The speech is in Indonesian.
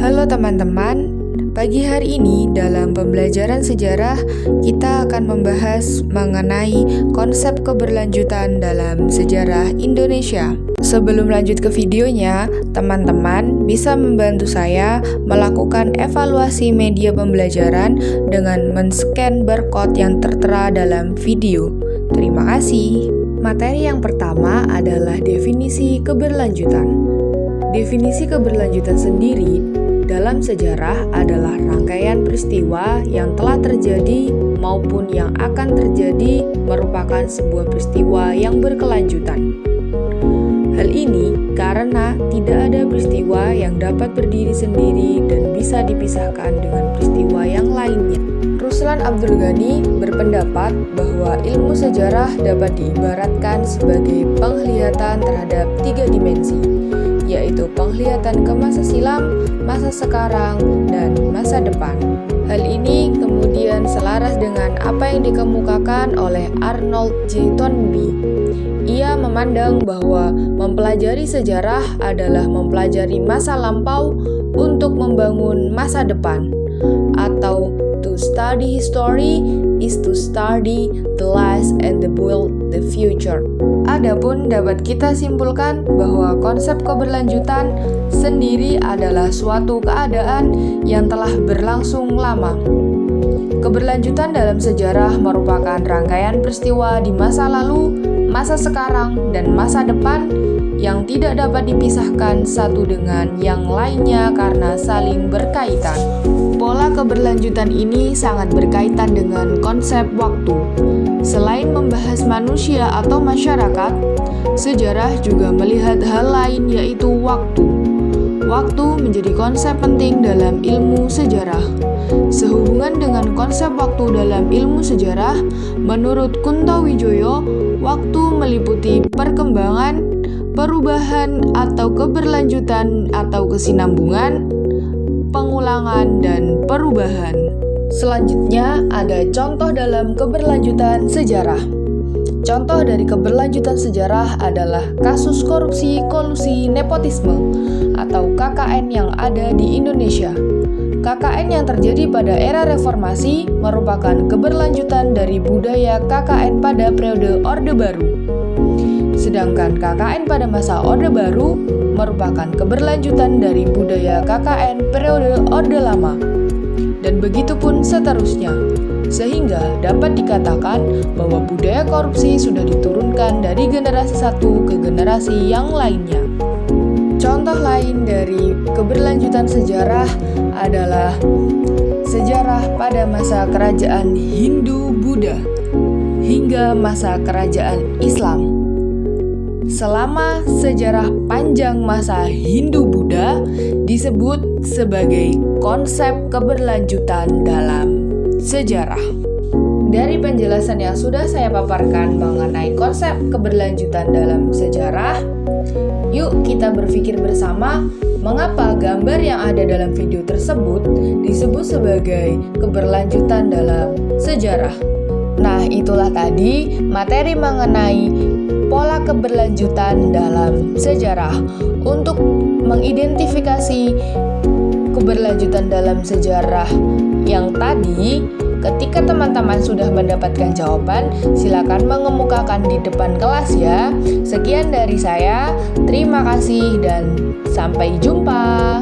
Halo teman-teman, pagi hari ini dalam pembelajaran sejarah kita akan membahas mengenai konsep keberlanjutan dalam sejarah Indonesia. Sebelum lanjut ke videonya, teman-teman bisa membantu saya melakukan evaluasi media pembelajaran dengan men-scan barcode yang tertera dalam video. Terima kasih. Materi yang pertama adalah definisi keberlanjutan. Definisi keberlanjutan sendiri dalam sejarah adalah rangkaian peristiwa yang telah terjadi maupun yang akan terjadi merupakan sebuah peristiwa yang berkelanjutan. Hal ini karena tidak ada peristiwa yang dapat berdiri sendiri dan bisa dipisahkan dengan peristiwa yang lainnya. Ruslan Abdul Ghani berpendapat bahwa ilmu sejarah dapat diibaratkan sebagai penglihatan terhadap 3 dimensi, yaitu penglihatan ke masa silam, masa sekarang, dan masa depan. Hal ini kemudian selaras dengan apa yang dikemukakan oleh Arnold J. Toynbee. Ia memandang bahwa mempelajari sejarah adalah mempelajari masa lampau untuk membangun masa depan, atau to study history is to study the past and to build the future. Adapun dapat kita simpulkan bahwa konsep keberlanjutan sendiri adalah suatu keadaan yang telah berlangsung lama. Keberlanjutan dalam sejarah merupakan rangkaian peristiwa di masa lalu, masa sekarang, dan masa depan yang tidak dapat dipisahkan satu dengan yang lainnya karena saling berkaitan. Pola keberlanjutan ini sangat berkaitan dengan konsep waktu. Selain membahas manusia atau masyarakat, sejarah juga melihat hal lain yaitu waktu. Waktu menjadi konsep penting dalam ilmu sejarah. Sehubungan dengan konsep waktu dalam ilmu sejarah, menurut Kunto Wijoyo, waktu meliputi perkembangan, perubahan atau keberlanjutan atau kesinambungan, pengulangan, dan perubahan. Selanjutnya ada contoh dalam keberlanjutan sejarah. Contoh dari keberlanjutan sejarah adalah kasus korupsi, kolusi, nepotisme atau KKN yang ada di Indonesia. KKN yang terjadi pada era reformasi merupakan keberlanjutan dari budaya KKN pada periode Orde Baru. Sedangkan KKN pada masa Orde Baru merupakan keberlanjutan dari budaya KKN periode Orde Lama. Dan begitu pun seterusnya, sehingga dapat dikatakan bahwa budaya korupsi sudah diturunkan dari generasi satu ke generasi yang lainnya. Contoh lain dari keberlanjutan sejarah adalah sejarah pada masa kerajaan Hindu-Buddha hingga masa kerajaan Islam. Selama sejarah panjang masa Hindu-Buddha disebut sebagai konsep keberlanjutan dalam sejarah. Dari penjelasan yang sudah saya paparkan mengenai konsep keberlanjutan dalam sejarah, yuk kita berpikir bersama mengapa gambar yang ada dalam video tersebut disebut sebagai keberlanjutan dalam sejarah. Nah, itulah tadi materi mengenai pola keberlanjutan dalam sejarah. Untuk mengidentifikasi keberlanjutan dalam sejarah yang tadi, ketika teman-teman sudah mendapatkan jawaban, silakan mengemukakan di depan kelas ya. Sekian dari saya, terima kasih dan sampai jumpa.